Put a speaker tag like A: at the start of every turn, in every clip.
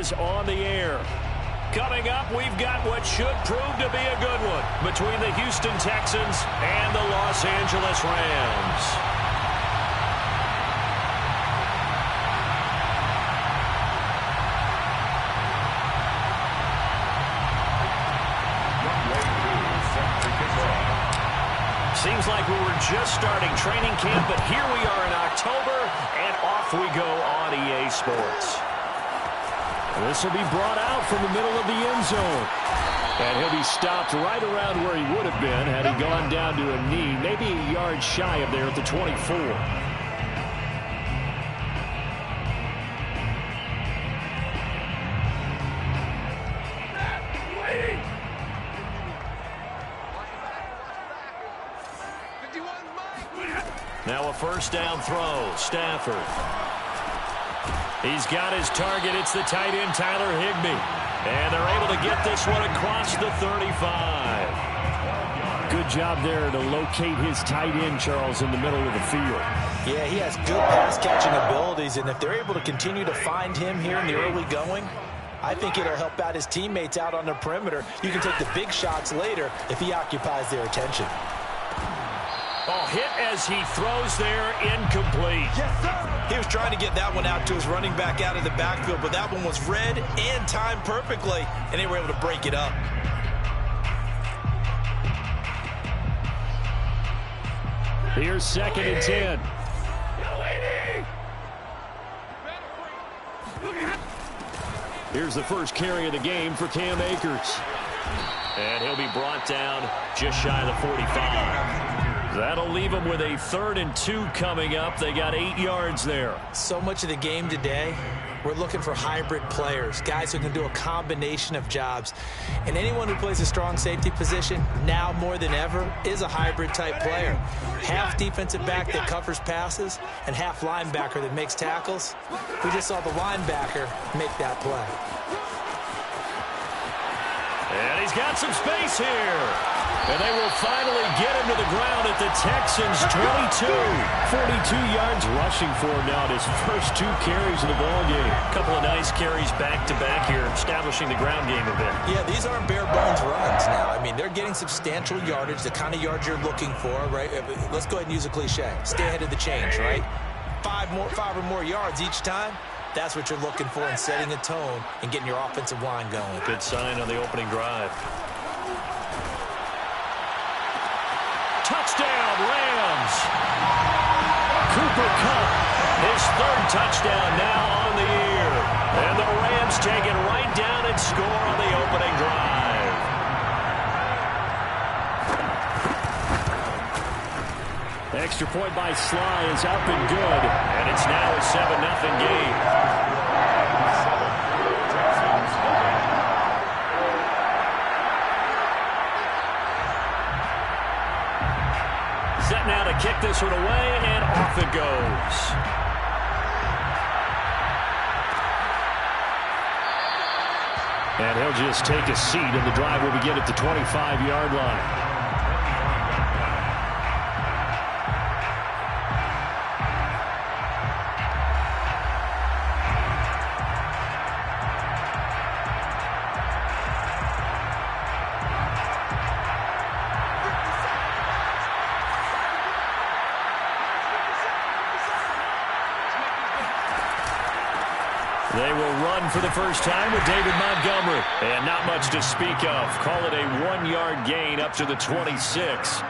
A: is on the air. Coming up, we've got what should prove to be a good one between the Houston Texans and the Los Angeles Rams. Seems like we were just starting training camp, but here we are in October, and off we go on EA Sports. This will be brought out from the middle of the end zone. And he'll be stopped right around where he would have been had he gone down to a knee, maybe a yard shy of there at the 24. Now a first down throw. Stafford. He's got his target. It's the tight end, Tyler Higbee. And they're able to get this one across the 35. Good job there to locate his tight end, Charles, in the middle of the field.
B: Yeah, he has good pass-catching abilities, and if they're able to continue to find him here in the early going, I think it'll help out his teammates out on the perimeter. You can take the big shots later if he occupies their attention.
A: Oh, hit as he throws there, incomplete.
B: Yes, sir. He was trying to get that one out to his running back out of the backfield, but that one was read and timed perfectly, and they were able to break it up.
A: Here's 2nd and 10. Here's the first carry of the game for Cam Akers. And he'll be brought down just shy of the 45. That'll leave them with a 3rd and 2 coming up. They got 8 yards there.
B: So much of the game today, we're looking for hybrid players, guys who can do a combination of jobs. And anyone who plays a strong safety position, now more than ever, is a hybrid type player. Half defensive back that covers passes and half linebacker that makes tackles. We just saw the linebacker make that play.
A: And he's got some space here. And they will finally get him to the ground at the Texans' 22. 42 yards rushing for him now at his first 2 carries of the ballgame. A couple of nice carries back-to-back here, establishing the ground game a bit.
B: Yeah, these aren't bare-bones runs now. I mean, they're getting substantial yardage, the kind of yards you're looking for, right? Let's go ahead and use a cliche. Stay ahead of the change, right? 5 or more yards each time. That's what you're looking for in setting a tone and getting your offensive line going.
A: Good sign on the opening drive. Touchdown, Rams. Cooper Kupp, his 3rd touchdown now on the year. And the Rams take it right down and score on the opening drive. Extra point by Sly is up and good. And it's now a 7-0 game. Set now to kick this one away, and off it goes. And he'll just take a seat, and the drive will begin at the 25-yard line. They will run for the first time with David Montgomery. And not much to speak of. Call it a 1-yard gain up to the 26.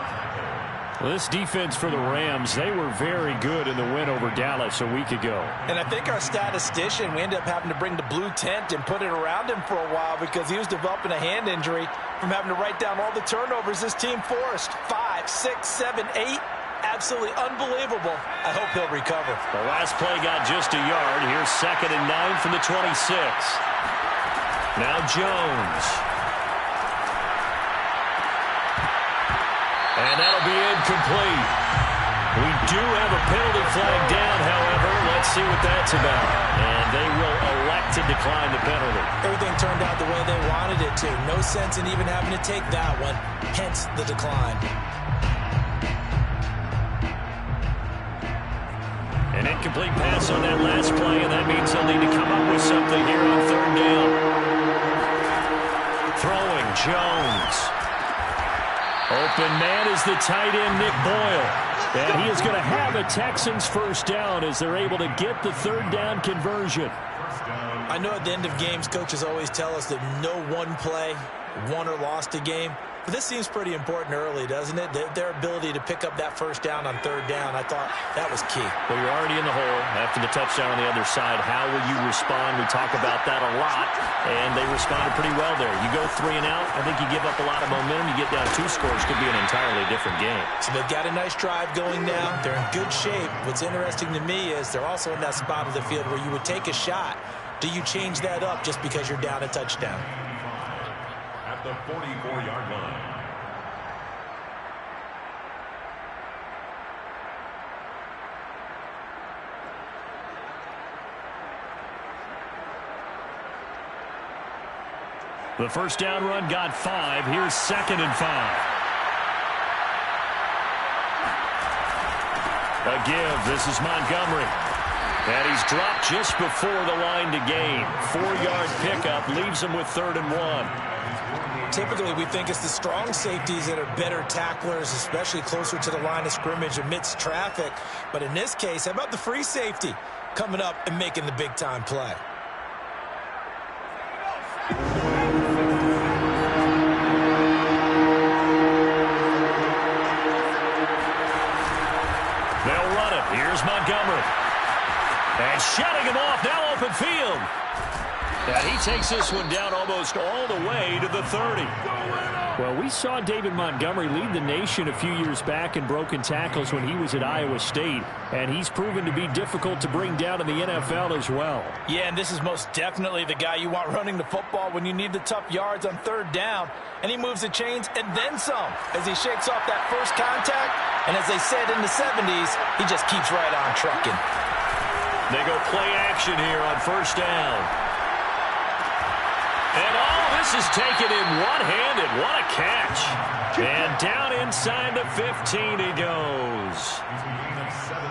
A: Well, this defense for the Rams, they were very good in the win over Dallas a week ago.
B: And I think our statistician, we ended up having to bring the blue tent and put it around him for a while because he was developing a hand injury from having to write down all the turnovers this team forced. 5, 6, 7, 8. Absolutely unbelievable. I hope he'll recover.
A: The last play got just a yard. Here's 2nd and 9 from the 26. Now Jones. And that'll be incomplete. We do have a penalty flag down, however. Let's see what that's about. And they will elect to decline the penalty.
B: Everything turned out the way they wanted it to. No sense in even having to take that one. Hence the decline.
A: An incomplete pass on that last play, and that means they'll need to come up with something here on third down. Throwing, Jones. Open man is the tight end, Nick Boyle. And he is going to have a Texans first down as they're able to get the third down conversion.
B: I know at the end of games, coaches always tell us that no one play won or lost a game. But this seems pretty important early, doesn't it? Their ability to pick up that first down on third down, I thought that was key.
A: Well, you're already in the hole after the touchdown on the other side. How will you respond? We talk about that a lot, and they responded pretty well there. You go 3 and out, I think you give up a lot of momentum. You get down 2 scores, could be an entirely different game.
B: So they've got a nice drive going now. They're in good shape. What's interesting to me is they're also in that spot of the field where you would take a shot. Do you change that up just because you're down a touchdown?
C: At the 44-yard line.
A: The first down run got 5. Here's 2nd and 5. A give. This is Montgomery. And he's dropped just before the line to gain. 4-yard pickup leaves him with 3rd and 1.
B: Typically, we think it's the strong safeties that are better tacklers, especially closer to the line of scrimmage amidst traffic. But in this case, how about the free safety coming up and making the big-time play?
A: They'll run it. Here's Montgomery. And shutting him off, now open field. And he takes this one down almost all the way to the 30. Well, we saw David Montgomery lead the nation a few years back in broken tackles when he was at Iowa State. And he's proven to be difficult to bring down in the NFL as well.
B: Yeah, and this is most definitely the guy you want running the football when you need the tough yards on third down. And he moves the chains and then some as he shakes off that first contact. And as they said in the 70s, he just keeps right on trucking.
A: They go play action here on first down. And all this is taken in one-handed. What a catch. And down inside the 15 he goes.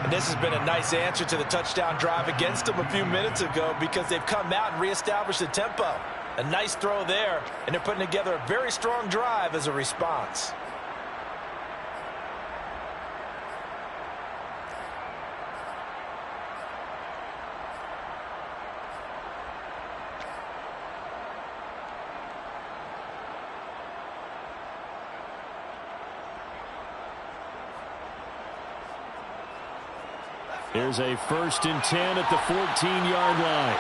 B: And this has been a nice answer to the touchdown drive against them a few minutes ago because they've come out and reestablished the tempo. A nice throw there, and they're putting together a very strong drive as a response.
A: Here's a 1st and 10 at the 14-yard line.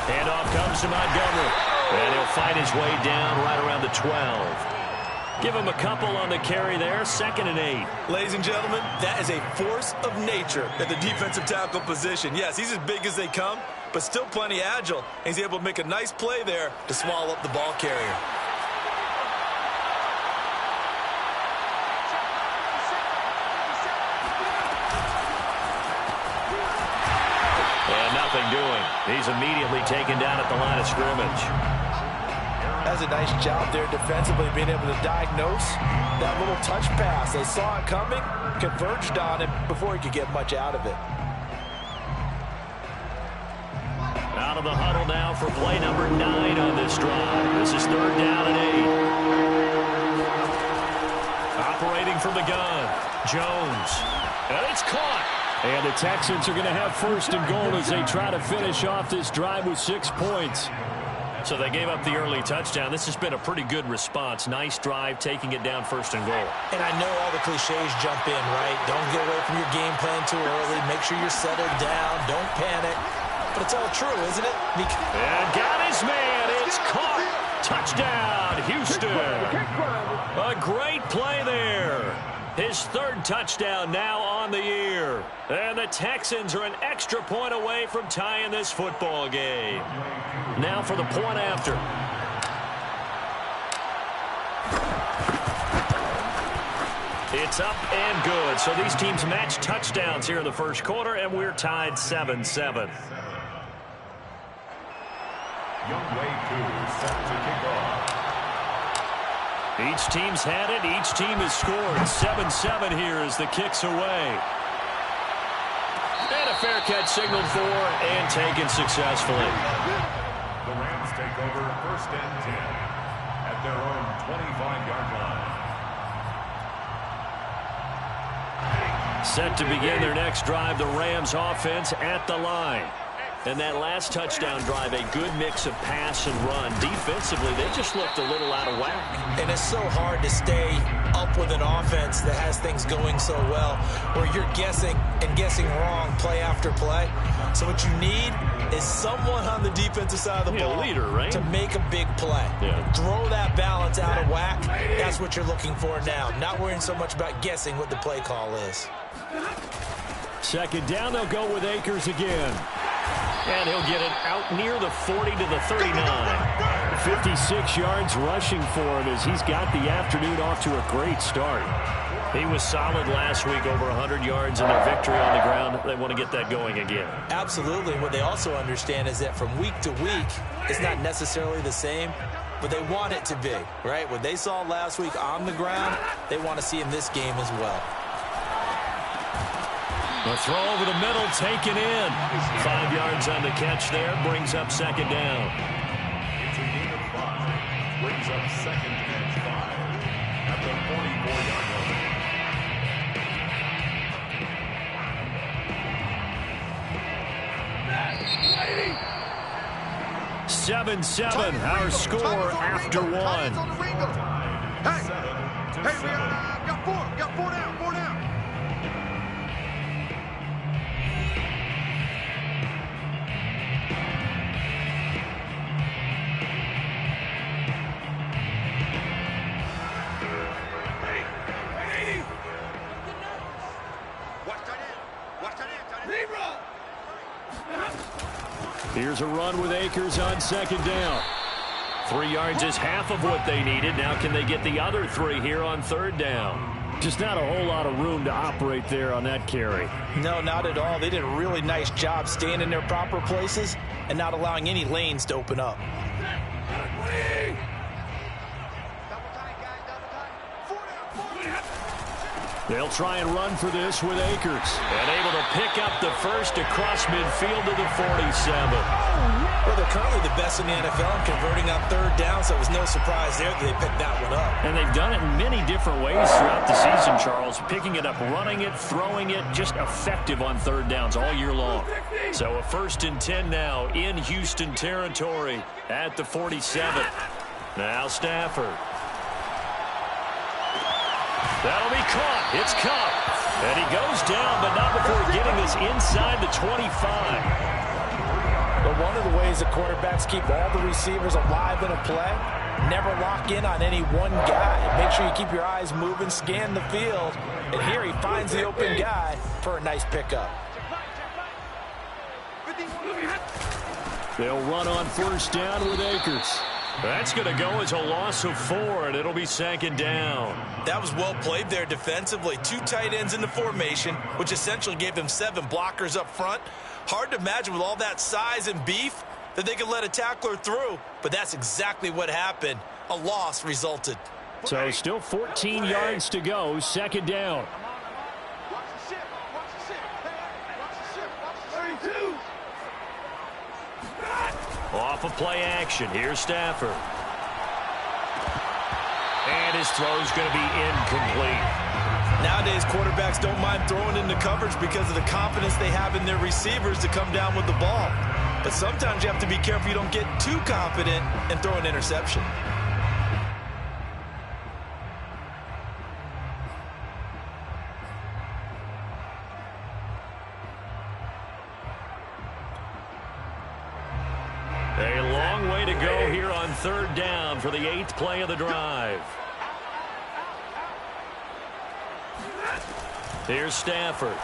A: Handoff comes to Montgomery. And he'll find his way down right around the 12. Give him a couple on the carry there. 2nd and 8.
B: Ladies and gentlemen, that is a force of nature at the defensive tackle position. Yes, he's as big as they come, but still plenty agile. And he's able to make a nice play there to swallow up the ball carrier.
A: Nothing doing. He's immediately taken down at the line of scrimmage.
B: That's a nice job there defensively, being able to diagnose that little touch pass. They saw it coming, converged on him before he could get much out of it.
A: Out of the huddle now for play number 9 on this drive. This is 3rd down and 8. Operating from the gun, Jones. And it's caught. And the Texans are going to have 1st and goal as they try to finish off this drive with 6 points. So they gave up the early touchdown. This has been a pretty good response. Nice drive, taking it down 1st and goal.
B: And I know all the cliches jump in, right? Don't get away from your game plan too early. Make sure you're settled down. Don't panic. But it's all true, isn't it?
A: And got his man. It's caught. Touchdown, Houston. A great play there. His 3rd touchdown now on the year. And the Texans are an extra point away from tying this football game. Now for the point after. It's up and good. So these teams match touchdowns here in the first quarter, and we're tied 7-7.
C: Young Wei Koo set to kick off.
A: Each team's had it. Each team has scored. 7-7 here as the kick's away. And a fair catch signaled for and taken successfully.
C: The Rams take over 1st and 10 at their own 25-yard line.
A: Set to begin their next drive, the Rams offense at the line. And that last touchdown drive, a good mix of pass and run. Defensively, they just looked a little out of whack.
B: And it's so hard to stay up with an offense that has things going so well, where you're guessing and guessing wrong play after play. So what you need is someone on the defensive side of the ball
A: leader, right?
B: to make a big play.
A: Yeah.
B: Throw that balance out of whack. That's what you're looking for now. Not worrying so much about guessing what the play call is.
A: 2nd down, they'll go with Akers again. And he'll get it out near the 40 to the 39. 56 yards rushing for him as he's got the afternoon off to a great start. He was solid last week, over 100 yards in their victory on the ground. They want to get that going again.
B: Absolutely. What they also understand is that from week to week, it's not necessarily the same, but they want it to be, right? What they saw last week on the ground, they want to see in this game as well.
A: The throw over the middle, taken in. 5 yards on the catch there, brings up 2nd down.
C: It's a gain of 5. Brings up 2nd and 5 at the 44-yard line.
A: 7-7, our score after 1.
D: Hey, we got 4. Got 4 down. 4 down.
A: Here's a run with Akers on 2nd down. 3 yards is half of what they needed. Now can they get the other 3 here on 3rd down? Just not a whole lot of room to operate there on that carry.
B: No, not at all. They did a really nice job staying in their proper places and not allowing any lanes to open up.
A: They'll try and run for this with Akers. And able to pick up the first across midfield to the 47.
B: Well, they're currently the best in the NFL in converting on 3rd down, so it was no surprise there that they picked that one up.
A: And they've done it in many different ways throughout the season, Charles. Picking it up, running it, throwing it, just effective on 3rd downs all year long. So a 1st and 10 now in Houston territory at the 47. Now Stafford. That'll be caught. It's Cup. And he goes down, but not before getting this inside the 25.
B: But one of the ways the quarterbacks keep all the receivers alive in a play, never lock in on any one guy. Make sure you keep your eyes moving, scan the field. And here he finds the open guy for a nice pickup.
A: They'll run on 1st down with Akers. That's going to go as a loss of 4, and it'll be 2nd down.
B: That was well played there defensively. 2 tight ends in the formation, which essentially gave them 7 blockers up front. Hard to imagine with all that size and beef that they could let a tackler through, but that's exactly what happened. A loss resulted.
A: So still 14 yards to go, 2nd down. Off of play action. Here's Stafford. And his throw's going to be incomplete.
B: Nowadays, quarterbacks don't mind throwing into coverage because of the confidence they have in their receivers to come down with the ball. But sometimes you have to be careful you don't get too confident and throw an interception.
A: A long way to go here on 3rd down for the 8th play of the drive. Here's Stafford.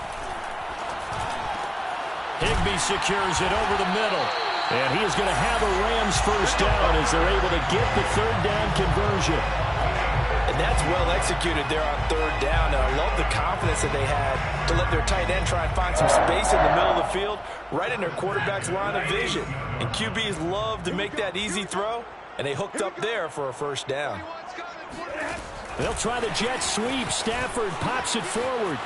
A: Higbee secures it over the middle. And he is going to have a Rams 1st down as they're able to get the 3rd down conversion.
B: And that's well executed there on 3rd down. And I love the confidence that they had to let their tight end try and find some space in the middle of the field, right in their quarterback's line of vision. And QBs love to make that easy throw, and they hooked up there for a 1st down.
A: They'll try the jet sweep. Stafford pops it forward.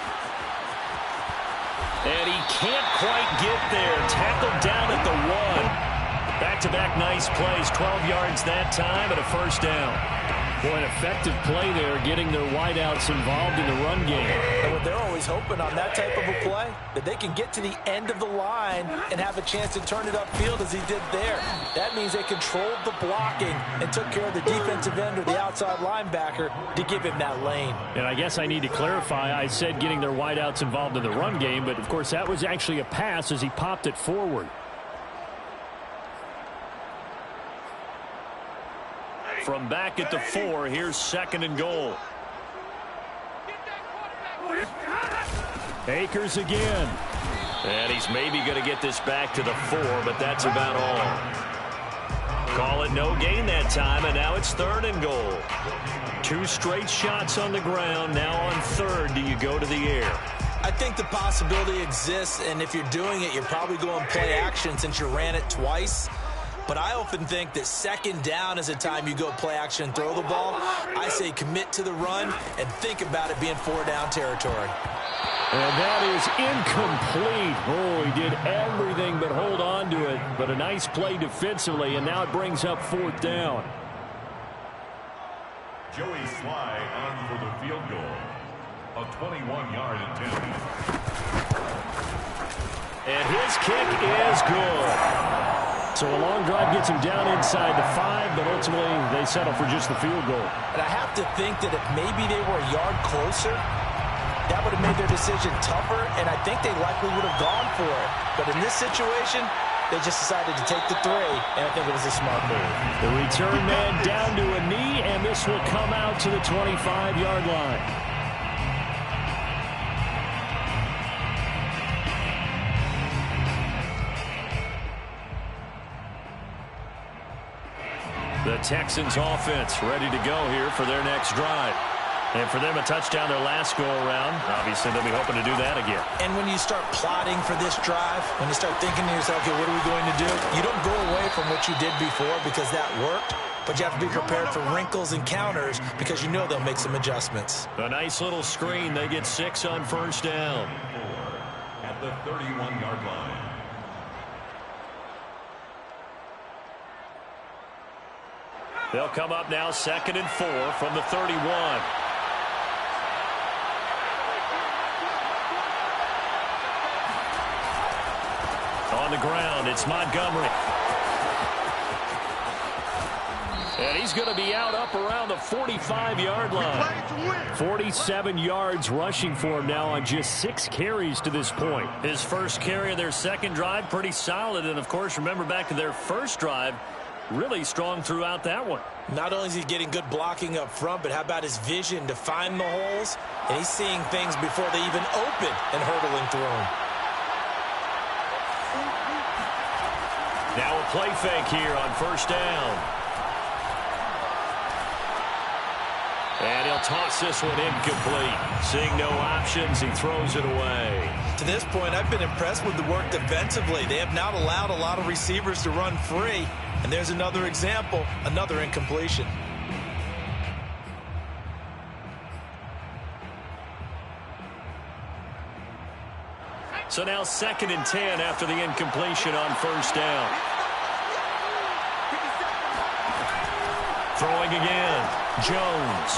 A: And he can't quite get there. Tackled down at the 1. Back-to-back nice plays. 12 yards that time and a first down. Boy, an effective play there, getting their wideouts involved in the run game.
B: And what they're always hoping on that type of a play, that they can get to the end of the line and have a chance to turn it upfield as he did there. That means they controlled the blocking and took care of the defensive end or the outside linebacker to give him that lane.
A: And I guess I need to clarify, I said getting their wideouts involved in the run game, but of course that was actually a pass as he popped it forward. From back at the 4, here's 2nd and goal. Akers again. And he's maybe going to get this back to the 4, but that's about all. Call it no gain that time, and now it's 3rd and goal. 2 straight shots on the ground. Now on 3rd, do you go to the air?
B: I think the possibility exists, and if you're doing it, you're probably going play action since you ran it twice. But I often think that 2nd down is a time you go play action and throw the ball. I say commit to the run and think about it being 4-down territory.
A: And that is incomplete. Oh, he did everything but hold on to it. But a nice play defensively, and now it brings up 4th down.
C: Joey Sly on for the field goal. A 21-yard attempt.
A: And his kick is good. So a long drive gets him down inside the 5, but ultimately they settle for just the field goal.
B: And I have to think that if maybe they were a yard closer, that would have made their decision tougher, and I think they likely would have gone for it. But in this situation, they just decided to take the 3, and I think it was a smart move.
A: The return man down to a knee, and this will come out to the 25-yard line. The Texans offense ready to go here for their next drive. And for them, a touchdown their last go-around. Obviously, they'll be hoping to do that again.
B: And when you start plotting for this drive, when you start thinking to yourself, okay, what are we going to do? You don't go away from what you did before because that worked, but you have to be prepared for wrinkles and counters because you know they'll make some adjustments.
A: A nice little screen. They get 6 on first down.
C: At the 31-yard line.
A: They'll come up now 2nd and 4 from the 31. On the ground, it's Montgomery. And he's going to be out up around the 45-yard line. 47 yards rushing for him now on just 6 carries to this point. His first carry of their second drive, pretty solid. And, of course, remember back to their first drive, really strong throughout that one.
B: Not only is he getting good blocking up front, but how about his vision to find the holes? And he's seeing things before they even open and hurdling through them.
A: Now a play fake here on first down. And he'll toss this one incomplete. Seeing no options, he throws it away.
B: To this point, I've been impressed with the work defensively. They have not allowed a lot of receivers to run free. And there's another example, another incompletion.
A: So now 2nd and 10 after the incompletion on first down. Throwing again. Jones.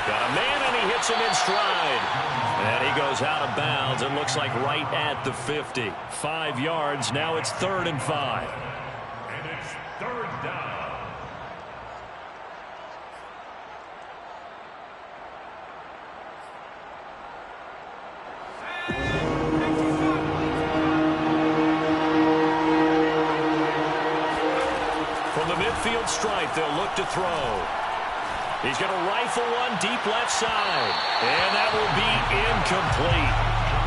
A: Got a man, and he hits him in stride. And he goes out of bounds. It looks like right at the 50. 5 yards. Now it's 3rd and 5.
C: And it's 3rd down.
A: From the midfield stripe, they'll look to throw. He's going to rifle one deep left side. And that will be incomplete.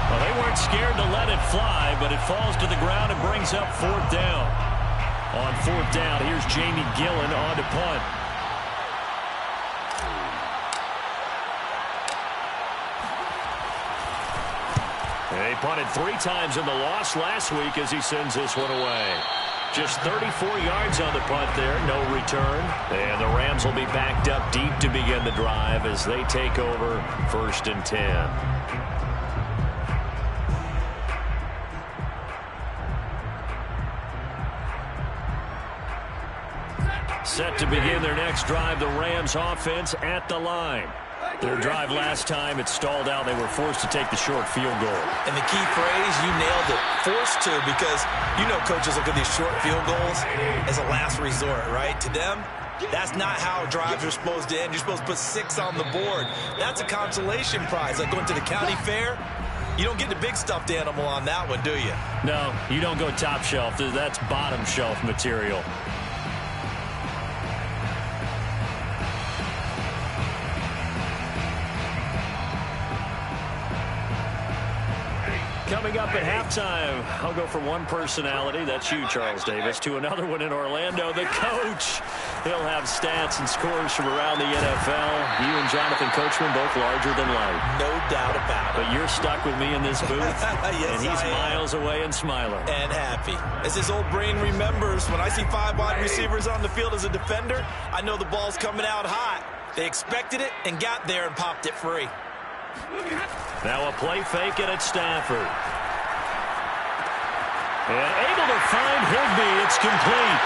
A: Well, they weren't scared to let it fly, but it falls to the ground and brings up 4th down. On 4th down, here's Jamie Gillen on to punt. He punted 3 times in the loss last week as he sends this one away. Just 34 yards on the punt there, no return. And the Rams will be backed up deep to begin the drive as they take over 1st and 10. Set to begin their next drive, the Rams offense at the line. Their drive last time, it stalled out. They were forced to take the short field goal.
B: And the key phrase, you nailed it, forced to, because you know coaches look at these short field goals as a last resort, right? To them, that's not how drives are supposed to end. You're supposed to put 6 on the board. That's a consolation prize. Like going to the county fair, you don't get the big stuffed animal on that one, do you?
A: No, you don't go top shelf. That's bottom shelf material. Coming up at halftime, I'll go from one personality, that's you, Charles Davis, to another one in Orlando, the coach. He'll have stats and scores from around the NFL. You and Jonathan Coachman, both larger than life.
B: No doubt about it.
A: But you're stuck with me in this booth,
B: yes,
A: and he's miles away and smiling.
B: And happy. As his old brain remembers, when I see 5 wide receivers on the field as a defender, I know the ball's coming out hot. They expected it and got there and popped it free.
A: Now a play fake and it's Stafford. And able to find Higbee. It's complete.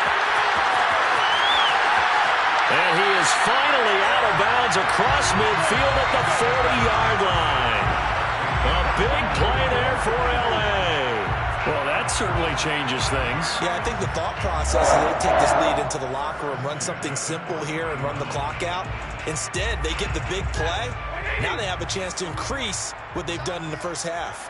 A: And he is finally out of bounds across midfield at the 40-yard line. A big play there for L.A. Well, that certainly changes things.
B: Yeah, I think the thought process is they take this lead into the locker room, run something simple here and run the clock out. Instead, they get the big play. Now they have a chance to increase what they've done in the first half.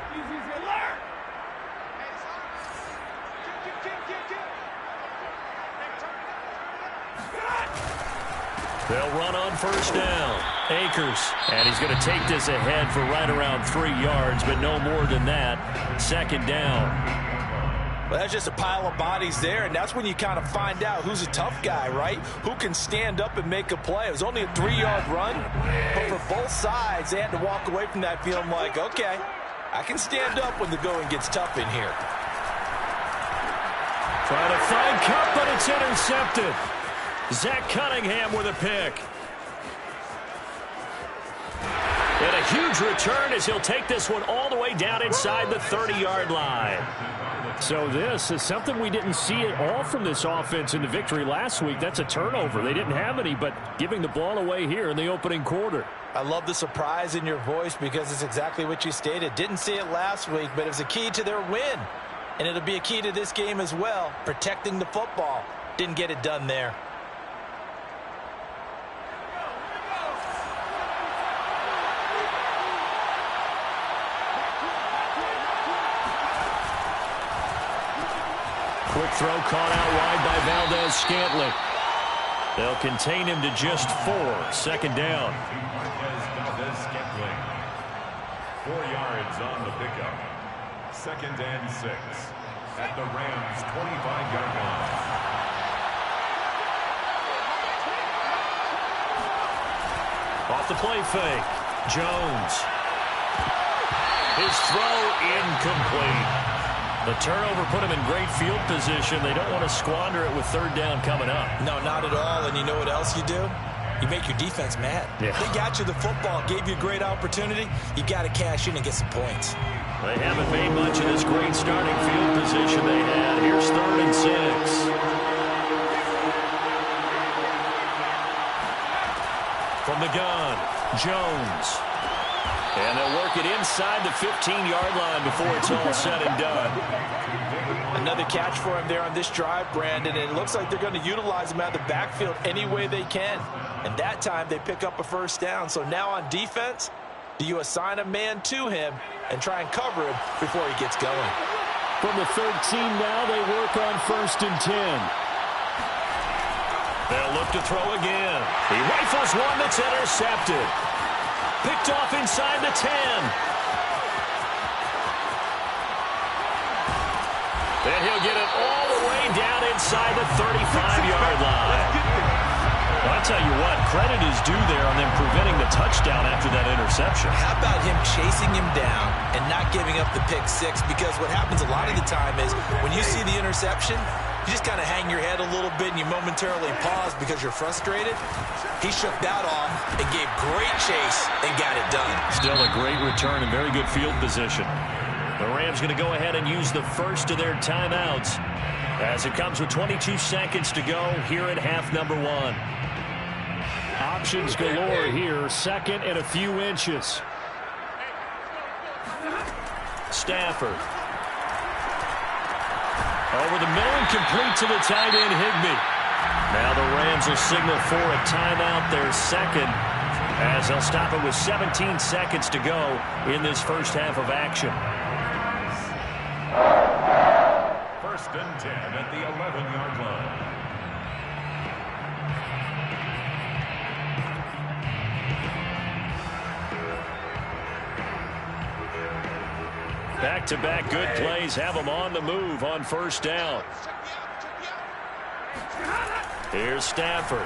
A: They'll run on 1st down. Akers. And he's going to take this ahead for right around 3 yards, but no more than that. 2nd down.
B: Well, that's just a pile of bodies there, and that's when you kind of find out who's a tough guy, right? Who can stand up and make a play. It was only a 3-yard run, but for both sides, they had to walk away from that feeling like, okay, I can stand up when the going gets tough in here.
A: Trying to find Cup, but it's intercepted. Zach Cunningham with a pick. And a huge return as he'll take this one all the way down inside the 30-yard line. So this is something we didn't see at all from this offense in the victory last week. That's a turnover. They didn't have any, but giving the ball away here in the opening quarter.
B: I love the surprise in your voice because it's exactly what you stated. Didn't see it last week, but it was a key to their win. And it'll be a key to this game as well, protecting the football. Didn't get it done there.
A: Quick throw caught out wide by Valdez-Scantling. They'll contain him to just 4. 2nd down.
C: Valdez-Scantling. 4 yards on the pickup. 2nd and 6 at the Rams' 25-yard line.
A: Off the play fake. Jones. His throw incomplete. The turnover put him in great field position. They don't want to squander it with 3rd down coming up.
B: No, not at all. And you know what else you do? You make your defense mad.
A: Yeah.
B: They got you the football, gave you a great opportunity. You got to cash in and get some points.
A: They haven't made much of this great starting field position they had. Here's 3rd and 6. From the gun, Jones. And they'll work it inside the 15-yard line before it's all said and done.
B: Another catch for him there on this drive, Brandon, and it looks like they're going to utilize him out of the backfield any way they can. And that time they pick up a 1st down. So now on defense, do you assign a man to him and try and cover him before he gets going?
A: From the 13 now, they work on 1st and 10. They'll look to throw again. He rifles one that's intercepted. Picked off inside the 10. Then he'll get it all the way down inside the 35-yard line. Well, I'll tell you what, credit is due there on them preventing the touchdown after that interception.
B: How about him chasing him down and not giving up the pick 6? Because what happens a lot of the time is when you see the interception, you just kind of hang your head a little bit and you momentarily pause because you're frustrated. He shook that off and gave great chase and got it done.
A: Still a great return and very good field position. The Rams going to go ahead and use the first of their timeouts as it comes with 22 seconds to go here at half number 1. Options galore here. Second and a few inches. Stafford. Over the middle and complete to the tight end, Higbee. Now the Rams will signal for a timeout, their second, as they'll stop it with 17 seconds to go in this first half of action.
C: First and 10 at the 11-yard line.
A: Back-to-back good plays have them on the move on first down. Here's Stafford.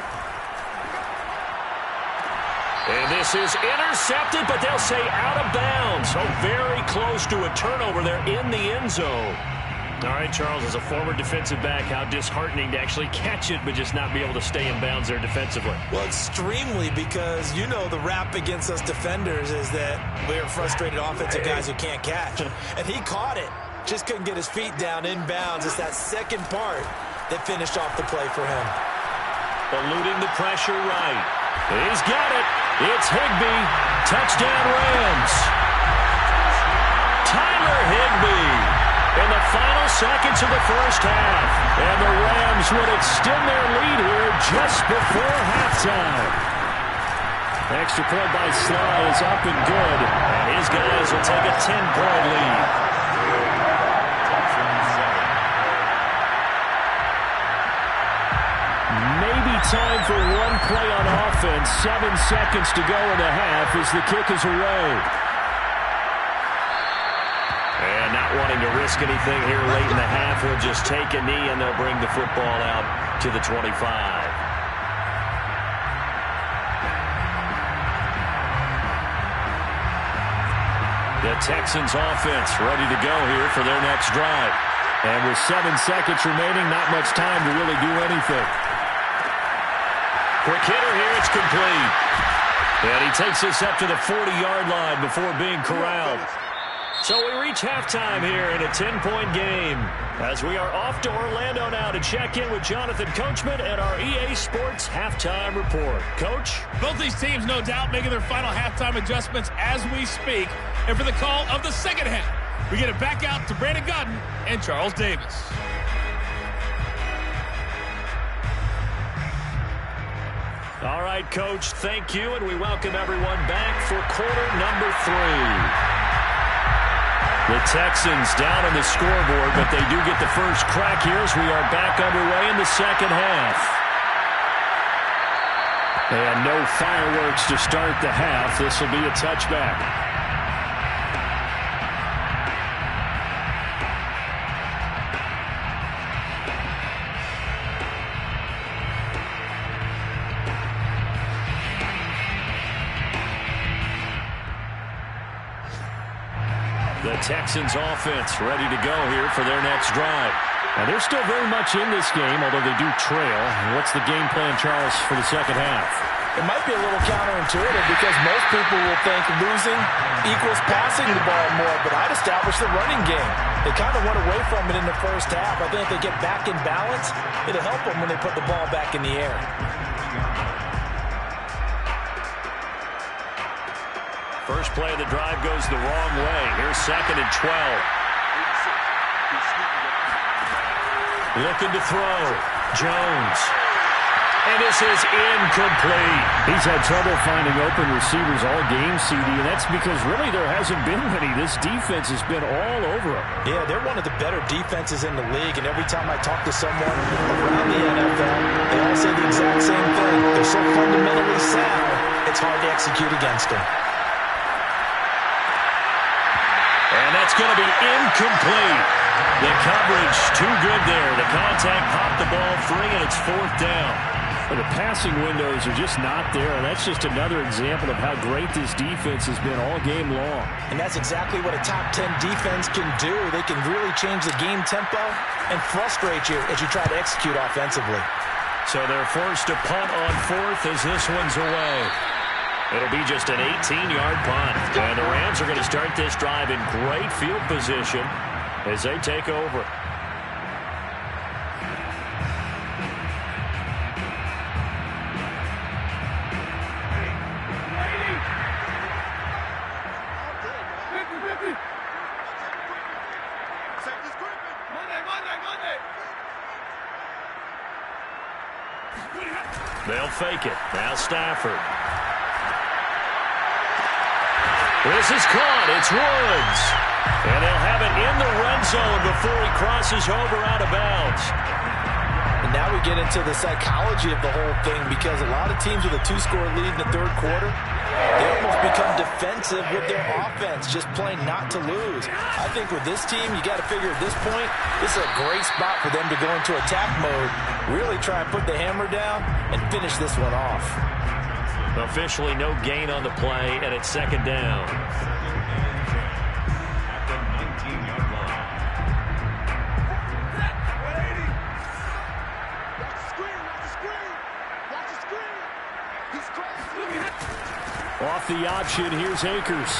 A: And this is intercepted, but they'll say out of bounds. So very close to a turnover there in the end zone. All right, Charles, as a former defensive back, how disheartening to actually catch it but just not be able to stay in bounds there defensively.
B: Well, extremely, because you know the rap against us defenders is that we're frustrated offensive guys who can't catch. And he caught it. Just couldn't get his feet down in bounds. It's that second part that finished off the play for him.
A: Eluding the pressure right. He's got it. It's Higbee. Touchdown Rams. Tyler Higbee in the final seconds of the first half. And the Rams would extend their lead here just before halftime. Extra point by Sly is up and good. And his guys will take a 10-point lead. Maybe time for one play on offense. 7 seconds to go in the half as the kick is away. And not wanting to risk anything here late in the half, he'll just take a knee and they'll bring the football out to the 25. The Texans offense ready to go here for their next drive. And with 7 seconds remaining, not much time to really do anything. Quick hitter here, it's complete. And he takes this up to the 40-yard line before being corralled. So we reach halftime here in a 10-point game as we are off to Orlando now to check in with Jonathan Coachman and our EA Sports Halftime Report. Coach?
E: Both these teams, no doubt, making their final halftime adjustments as we speak. And for the call of the second half, we get it back out to Brandon Godden and Charles Davis.
A: All right, Coach, thank you, and we welcome everyone back for quarter number 3. The Texans down on the scoreboard, but they do get the first crack here as we are back underway in the second half. And no fireworks to start the half. This will be a touchback. The Texans offense ready to go here for their next drive. And they're still very much in this game, although they do trail. What's the game plan, Charles, for the second half?
B: It might be a little counterintuitive because most people will think losing equals passing the ball more, but I'd establish the running game. They kind of went away from it in the first half. I think if they get back in balance, it'll help them when they put the ball back in the air.
A: First play of the drive goes the wrong way. Here's second and 12. Looking to throw. Jones. And this is incomplete.
F: He's had trouble finding open receivers all game, CD, and that's because really there hasn't been many. This defense has been all over him.
B: Yeah, they're one of the better defenses in the league, and every time I talk to someone around the NFL, they all say the exact same thing. They're so fundamentally sound, it's hard to execute against them.
A: And that's going to be incomplete. The coverage too good there. The contact popped the ball free, and it's fourth down.
F: Well, the passing windows are just not there, and that's just another example of how great this defense has been all game long.
B: And that's exactly what a top 10 defense can do. They can really change the game tempo and frustrate you as you try to execute offensively.
A: So they're forced to punt on fourth as this one's away. It'll be just an 18-yard punt. And the Rams are going to start this drive in great field position as they take over. They'll fake it. Now Stafford. This is caught. It's Woods. And they'll have it in the red zone before he crosses over out of bounds.
B: And now we get into the psychology of the whole thing, because a lot of teams with a 2-score lead in the third quarter, they almost become defensive with their offense, just playing not to lose. I think with this team, you got to figure at this point, this is a great spot for them to go into attack mode, really try and put the hammer down and finish this one off.
A: Officially no gain on the play, and it's second down.
C: At the 19-yard line.
D: Watch the screen, watch the screen. Watch the screen. He's crazy.
F: Off the option, here's Akers.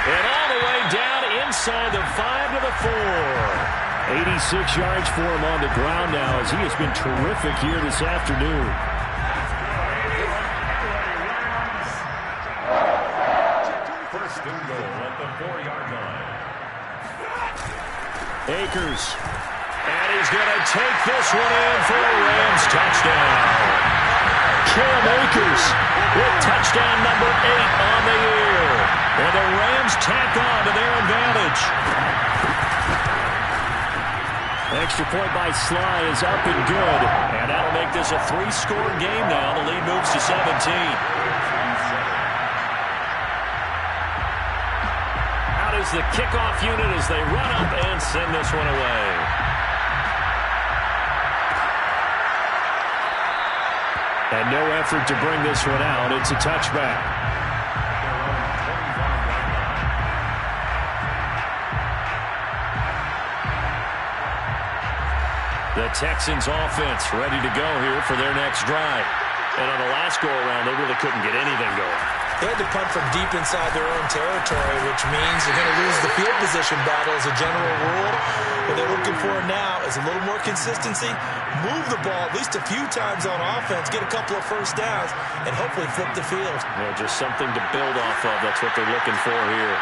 A: And all the way down inside the 5 to the 4.
F: 86 yards for him on the ground now, as he has been terrific here this afternoon.
C: First and goal at the 4-yard line.
F: Akers.
A: And he's going to take this one in for a Rams touchdown.
F: Cam Akers
A: With touchdown number 8 on the year. And the Rams tack on to their advantage.
F: Extra point by Sly is up and good.
A: And that'll make this a 3-score game now. The lead moves to 17. Out is the kickoff unit as they run up and send this one away.
F: And no effort to bring this one out. It's a touchback.
A: The Texans offense ready to go here for their next drive. And on the last go-around, they really couldn't get anything going.
B: They had to punt from deep inside their own territory, which means they're going to lose the field position battle as a general rule. What they're looking for now is a little more consistency, move the ball at least a few times on offense, get a couple of first downs, and hopefully flip the field.
A: Yeah, just something to build off of. That's what they're looking for here.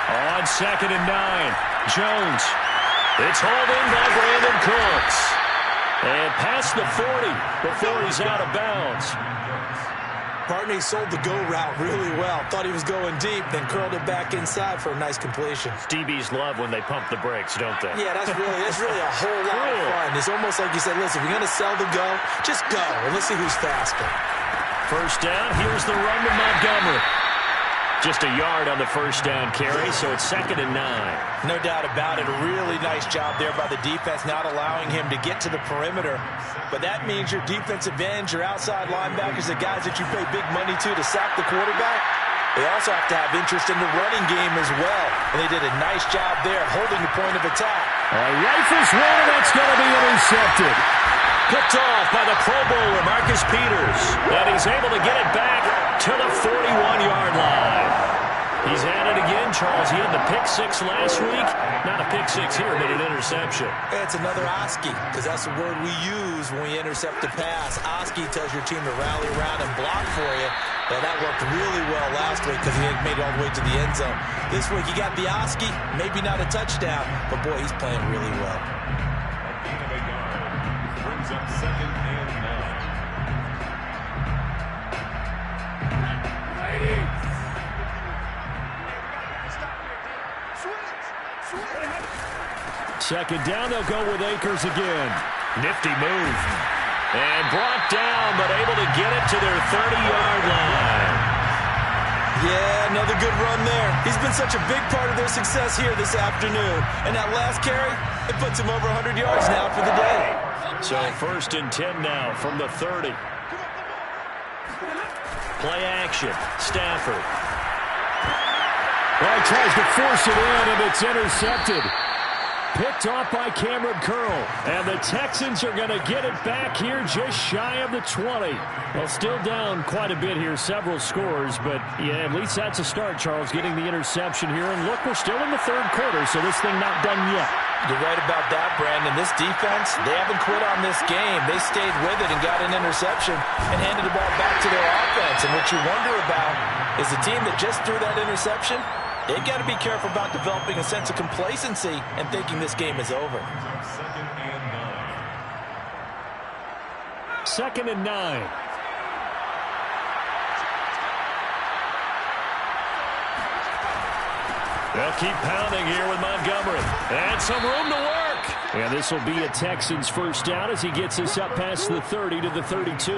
A: On 2nd and 9, Jones. It's hauled in by Brandon Cooks. And past the 40 before he's out of bounds.
B: Barney sold the go route really well. Thought he was going deep, then curled it back inside for a nice completion.
A: DBs love when they pump the brakes, don't they?
B: Yeah, that's really a whole lot of fun. It's almost like you said, listen, if you're going to sell the go, just go, and let's see who's faster.
A: First down, here's the run to Montgomery. Just a yard on the first down carry, so it's 2nd and 9.
B: No doubt about it. A really nice job there by the defense, not allowing him to get to the perimeter. But that means your defensive ends, your outside linebackers, the guys that you pay big money to sack the quarterback, they also have to have interest in the running game as well. And they did a nice job there holding the point of attack.
F: Rifles one, and that's going to be intercepted.
A: Picked off by the Pro Bowler, Marcus Peters. And he's able to get it back to the 41-yard line. He's at it again, Charles. He had the pick 6 last week. Not a pick 6 here, but an interception.
B: It's another Oski, because that's the word we use when we intercept a pass. Oski tells your team to rally around and block for you. Now, that worked really well last week because he had made it all the way to the end zone. This week, you got the Oski, maybe not a touchdown, but boy, he's playing really well.
C: A gain of a yard brings up 2nd and 9.
F: Second down, they'll go with Akers again.
A: Nifty move. And brought down, but able to get it to their 30-yard line.
B: Yeah, another good run there. He's been such a big part of their success here this afternoon. And that last carry, it puts him over 100 yards now for the day.
A: So 1st and 10 now from the 30. Play action. Stafford.
F: Well, he tries to force it in, and it's intercepted. Picked off by Cameron Curl. And the Texans are going to get it back here just shy of the 20. Well, still down quite a bit here, several scores. But, yeah, at least that's a start, Charles, getting the interception here. And, look, we're still in the 3rd quarter, so this thing not done yet.
B: You're right about that, Brandon. This defense, they haven't quit on this game. They stayed with it and got an interception and handed the ball back to their offense. And what you wonder about is the team that just threw that interception, they've got to be careful about developing a sense of complacency and thinking this game is over.
F: 2nd and 9.
A: They'll keep pounding here with Montgomery. And some room to work.
F: And this will be a Texans first down as he gets us up past the 30 to the 32.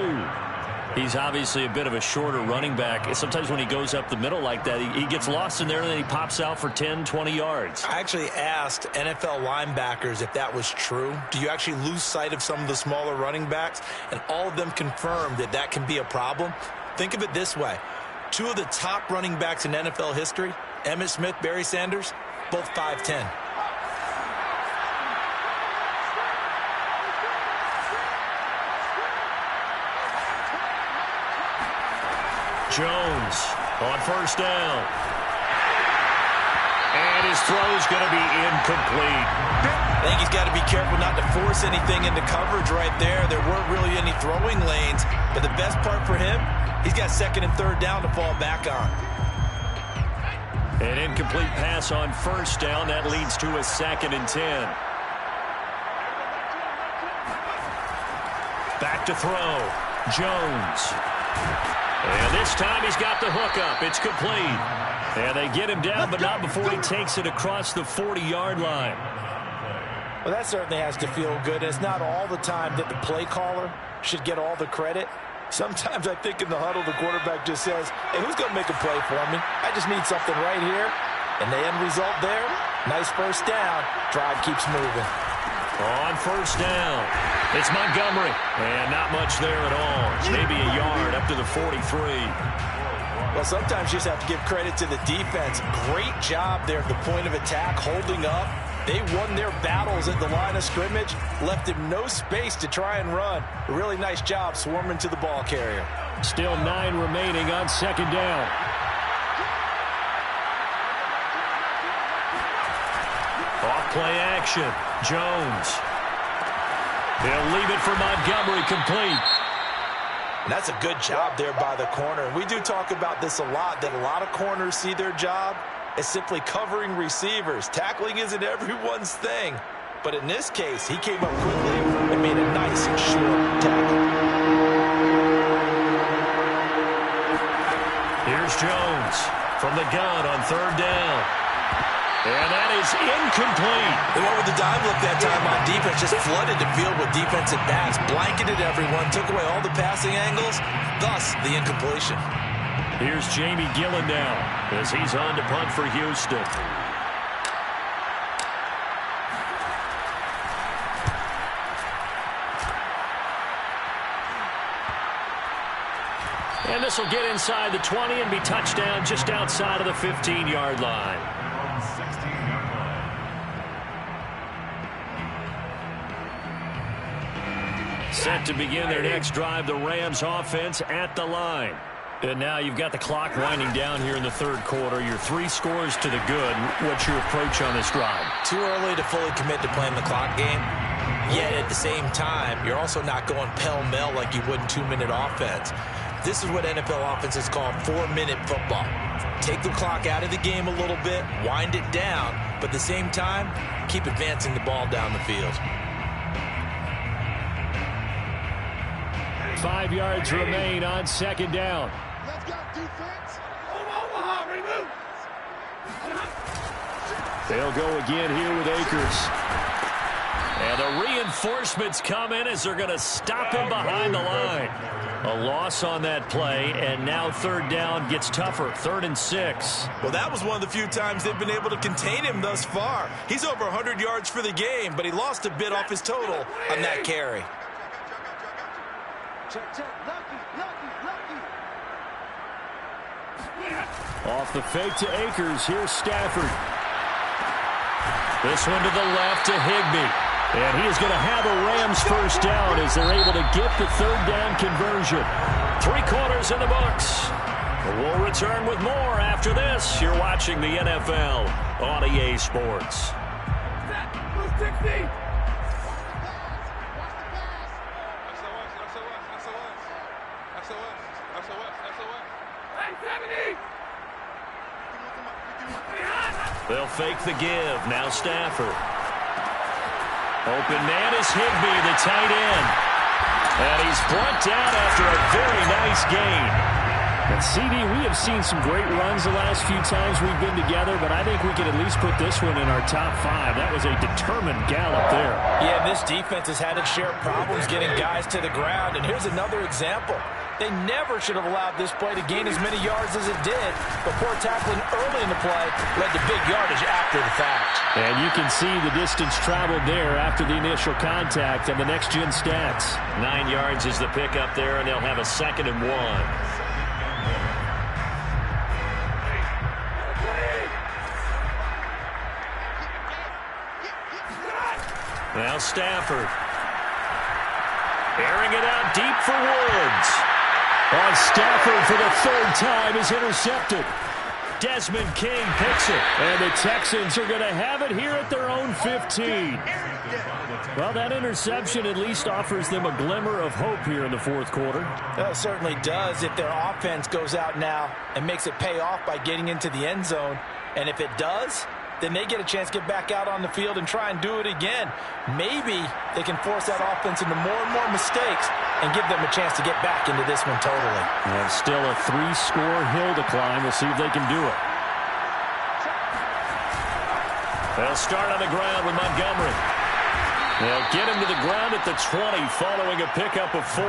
A: He's obviously a bit of a shorter running back. Sometimes when he goes up the middle like that, he gets lost in there and then he pops out for 10, 20 yards.
B: I actually asked NFL linebackers if that was true. Do you actually lose sight of some of the smaller running backs? And all of them confirmed that that can be a problem. Think of it this way. 2 of the top running backs in NFL history, Emmitt Smith, Barry Sanders, both 5'10".
A: Jones on 1st down. And his throw's going to be incomplete.
B: I think he's got to be careful not to force anything into coverage right there. There weren't really any throwing lanes. But the best part for him, he's got 2nd and 3rd down to fall back on.
A: An incomplete pass on 1st down. That leads to a 2nd and 10. Back to throw. Jones. And this time he's got the hook up. It's complete. And they get him down, but not before he takes it across the 40-yard line.
B: Well, that certainly has to feel good. It's not all the time that the play caller should get all the credit. Sometimes I think in the huddle, the quarterback just says, hey, who's going to make a play for me? I just need something right here. And the end result there, nice first down. Drive keeps moving.
A: On 1st down, it's Montgomery. And not much there at all. Maybe a yard up to the 43.
B: Well, sometimes you just have to give credit to the defense. Great job there at the point of attack, holding up. They won their battles at the line of scrimmage, left him no space to try and run. A really nice job swarming to the ball carrier.
F: Still 9 remaining on 2nd down.
A: Off play action. Jones. He'll leave it for Montgomery, complete.
B: And that's a good job there by the corner. And we do talk about this a lot, that a lot of corners see their job as simply covering receivers. Tackling isn't everyone's thing. But in this case, he came up quickly and made a nice and short tackle.
A: Here's Jones from the gun on 3rd down. And that is incomplete.
B: They went with the dime look that time on defense, just flooded the field with defensive backs, blanketed everyone, took away all the passing angles, thus the incompletion.
A: Here's Jamie Gillen now as he's on to punt for Houston. And this will get inside the 20 and be touchdown just outside of the 15-yard line. Set to begin their next drive, the Rams offense at the line. And now you've got the clock winding down here in the 3rd quarter. You're 3 scores to the good. What's your approach on this drive?
B: Too early to fully commit to playing the clock game. Yet at the same time, you're also not going pell-mell like you would in 2-minute offense. This is what NFL offenses call 4-minute football. Take the clock out of the game a little bit, wind it down, but at the same time, keep advancing the ball down the field.
F: 5 yards remain on 2nd down.
D: Let's go, defense.
F: They'll go again here with Akers. And the reinforcements come in as they're going to stop him behind the line. A loss on that play, and now third down gets tougher. 3rd and 6.
B: Well, that was one of the few times they've been able to contain him thus far. He's over 100 yards for the game, but he lost a bit off his total on that carry.
D: Check, lucky.
F: Off the fake to Akers, here's Stafford. This one to the left to Higbee. And he is going to have a Rams first down as they're able to get the third down conversion. 3 quarters in the books. We'll return with more after this. You're watching the NFL on EA Sports. They'll fake the give. Now Stafford. Open man is Higbee, the tight end. And he's brought down after a very nice gain. And CD, we have seen some great runs the last few times we've been together, but I think we can at least put this one in our top 5. That was a determined gallop there.
B: Yeah, this defense has had its share of problems getting guys to the ground. And here's another example. They never should have allowed this play to gain as many yards as it did. But poor tackling early in the play led to big yardage after the fact.
F: And you can see the distance traveled there after the initial contact and the next-gen stats. 9 yards is the pickup there, and they'll have a 2nd and 1. Now Stafford. Airing it out deep for Woods. On Stafford for the 3rd time is intercepted. Desmond King picks it. And the Texans are going to have it here at their own 15. Well, that interception at least offers them a glimmer of hope here in the 4th quarter.
B: It certainly does if their offense goes out now and makes it pay off by getting into the end zone. And if it does, then they get a chance to get back out on the field and try and do it again. Maybe they can force that offense into more and more mistakes and give them a chance to get back into this one totally.
F: And still a 3-score hill to climb. We'll see if they can do it. They'll start on the ground with Montgomery. They'll get him to the ground at the 20 following a pickup of 4.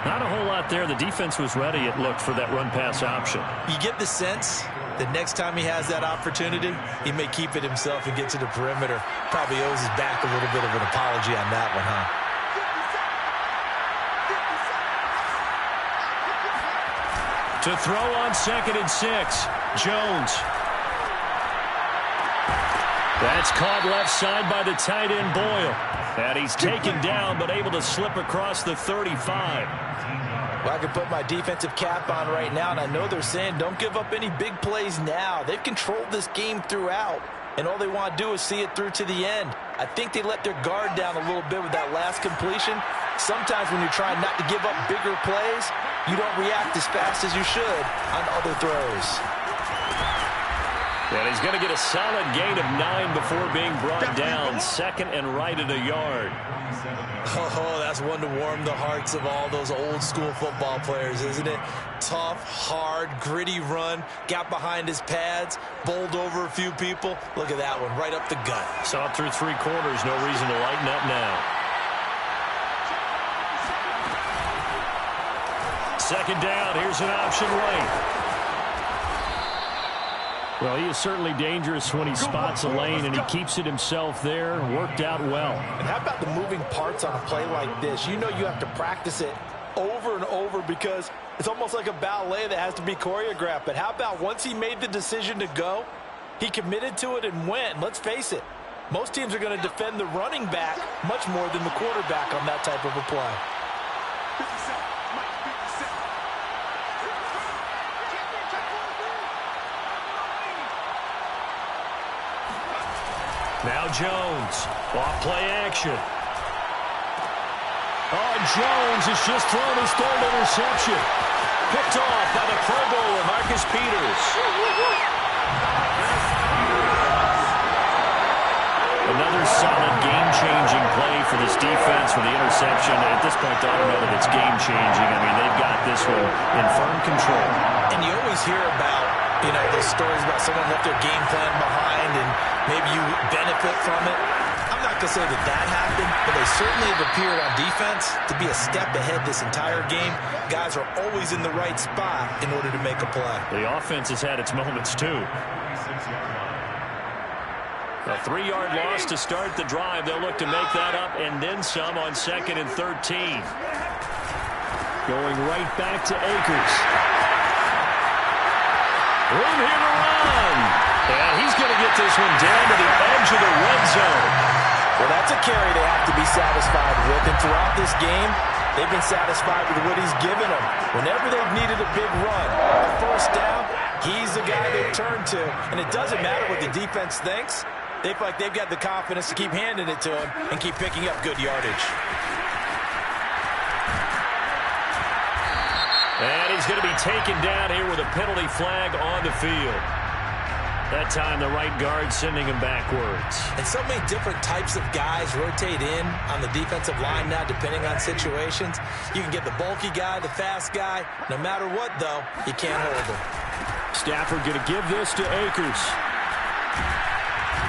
F: Not a whole lot there. The defense was ready, it looked, for that run-pass option.
B: You get the sense the next time he has that opportunity, he may keep it himself and get to the perimeter. Probably owes his back a little bit of an apology on that one, huh?
F: To throw on 2nd and 6, Jones. That's caught left side by the tight end Boyle. And he's taken down but able to slip across the 35.
B: Well, I can put my defensive cap on right now, and I know they're saying don't give up any big plays now. They've controlled this game throughout, and all they want to do is see it through to the end. I think they let their guard down a little bit with that last completion. Sometimes when you're trying not to give up bigger plays, you don't react as fast as you should on other throws.
F: And he's going to get a solid gain of 9 before being brought down. 2nd and right at a yard.
B: Oh, that's one to warm the hearts of all those old school football players, isn't it? Tough, hard, gritty run. Got behind his pads, bowled over a few people. Look at that one, right up the gut.
F: Saw it through 3 quarters. No reason to lighten up now. 2nd down. Here's an option right. Well, he is certainly dangerous when he spots a lane, and he keeps it himself there. Worked out well.
B: And how about the moving parts on a play like this? You know you have to practice it over and over because it's almost like a ballet that has to be choreographed. But how about once he made the decision to go, he committed to it and went. Let's face it, most teams are going to defend the running back much more than the quarterback on that type of a play.
F: Now Jones, off play action. Oh, Jones has just thrown his 3rd interception. Picked off by the Pro Bowler, Marcus Peters. Another solid game-changing play for this defense for the interception. At this point, I don't know that it's game-changing. I mean, they've got this one in firm control.
B: And you always hear about, you know, those stories about someone left their game plan behind and maybe you benefit from it. I'm not going to say that happened, but they certainly have appeared on defense to be a step ahead this entire game. Guys are always in the right spot in order to make a play.
F: The offense has had its moments, too. A 3-yard loss to start the drive. They'll look to make that up and then some on 2nd and 13. Going right back to Akers. Room here to run. And he's going to get this one down to the edge of the red zone.
B: Well, that's a carry they have to be satisfied with. And throughout this game, they've been satisfied with what he's given them. Whenever they've needed a big run, a first down, he's the guy they've turned to. And it doesn't matter what the defense thinks. They feel like they've got the confidence to keep handing it to him and keep picking up good yardage.
F: And he's going to be taken down here with a penalty flag on the field. That time the right guard sending him backwards.
B: And so many different types of guys rotate in on the defensive line now depending on situations. You can get the bulky guy, the fast guy. No matter what, though, you can't hold him.
F: Stafford going to give this to Akers.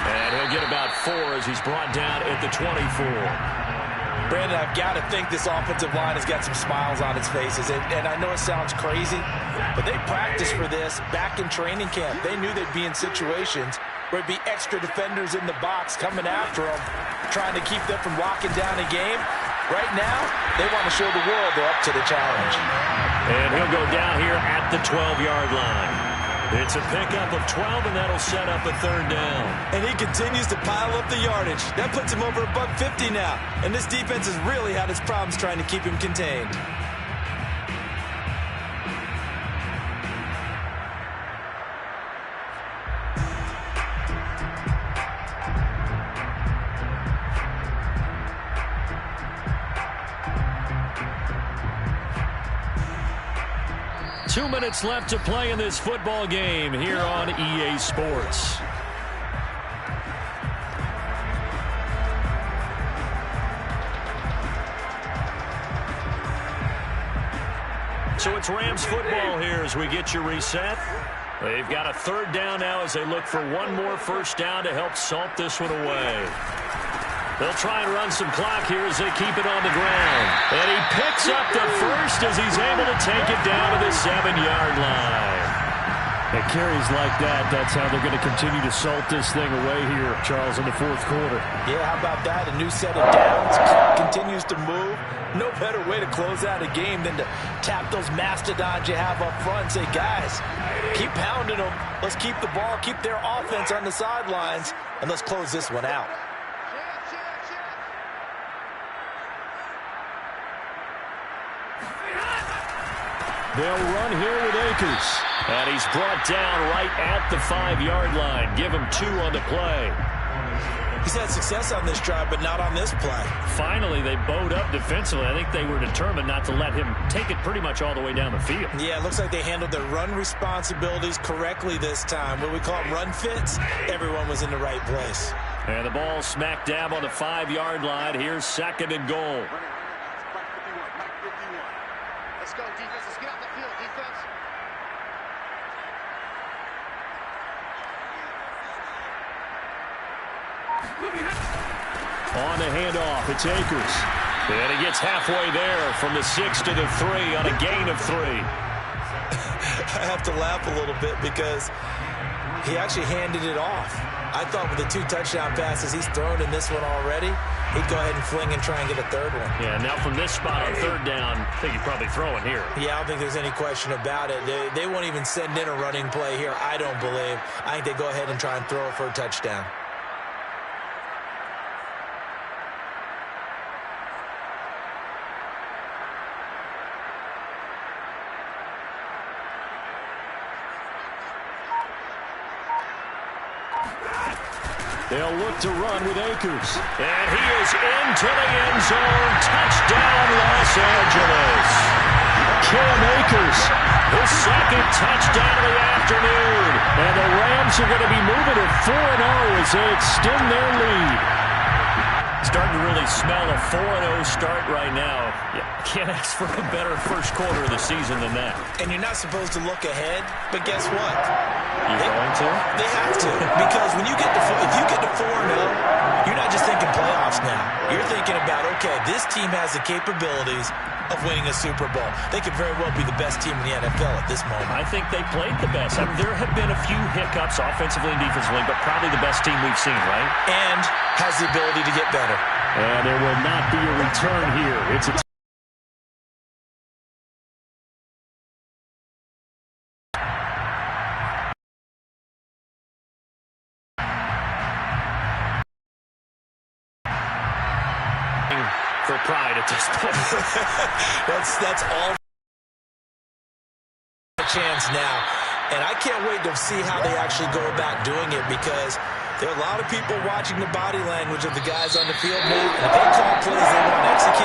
F: And he'll get about 4 as he's brought down at the 24.
B: Brandon, I've got to think this offensive line has got some smiles on its faces. And I know it sounds crazy, but they practiced for this back in training camp. They knew they'd be in situations where it'd be extra defenders in the box coming after them, trying to keep them from locking down a game. Right now, they want to show the world they're up to the challenge.
F: And he'll go down here at the 12-yard line. It's a pickup of 12, and that'll set up a 3rd down.
B: And he continues to pile up the yardage. That puts him over $150 now. And this defense has really had its problems trying to keep him contained.
F: Two minutes left to play in this football game here on EA Sports. So it's Rams football here as we get you reset. They've got a 3rd down now as they look for one more first down to help salt this one away. They'll try and run some clock here as they keep it on the ground. And he picks up the first as he's able to take it down to the 7-yard line. And carries like that, that's how they're going to continue to salt this thing away here, Charles, in the 4th quarter.
B: Yeah, how about that? A new set of downs. Clock continues to move. No better way to close out a game than to tap those mastodons you have up front and say, guys, keep pounding them. Let's keep the ball, keep their offense on the sidelines, and let's close this one out.
F: They'll run here with Akers. And he's brought down right at the 5-yard line. Give him 2 on the play.
B: He's had success on this drive, but not on this play.
F: Finally, they bowed up defensively. I think they were determined not to let him take it pretty much all the way down the field.
B: Yeah, it looks like they handled their run responsibilities correctly this time. What we call them run fits, everyone was in the right place.
F: And the ball smack dab on the 5-yard line. Here's 2nd and goal.
D: Let's go, defense. Let's get out the field, defense.
F: On the handoff, it's Akers. And he gets halfway there from the 6 to the 3 on a gain of 3.
B: I have to laugh a little bit because he actually handed it off. I thought with the 2 touchdown passes he's thrown in this one already, he'd go ahead and fling and try and get a 3rd one.
F: Yeah, now from this spot on 3rd down, I think he'd probably throw it here.
B: Yeah, I don't think there's any question about it. They won't even send in a running play here, I don't believe. I think they go ahead and try and throw it for a touchdown.
F: They'll look to run with Akers. And he is into the end zone. Touchdown, Los Angeles. Cam Akers, his 2nd touchdown of the afternoon. And the Rams are going to be moving to 4-0 as they extend their lead. Starting to really smell a 4-0 start right now. Yeah, can't ask for a better first quarter of the season than that.
B: And you're not supposed to look ahead, but guess what?
F: You're going to?
B: They have to, because when you get to if you get to 4-0, you're not just thinking playoff okay, this team has the capabilities of winning a Super Bowl. They could very well be the best team in the NFL at this moment.
A: I think they played the best. I mean, there have been a few hiccups offensively and defensively, but probably the best team we've seen, right?
B: And has the ability to get better.
F: And there will not be a return here. It's a
A: for pride at this point.
B: that's all a chance now. And I can't wait to see how they actually go about doing it, because there are a lot of people watching the body language of the guys on the field now. And if they call plays they want to execute,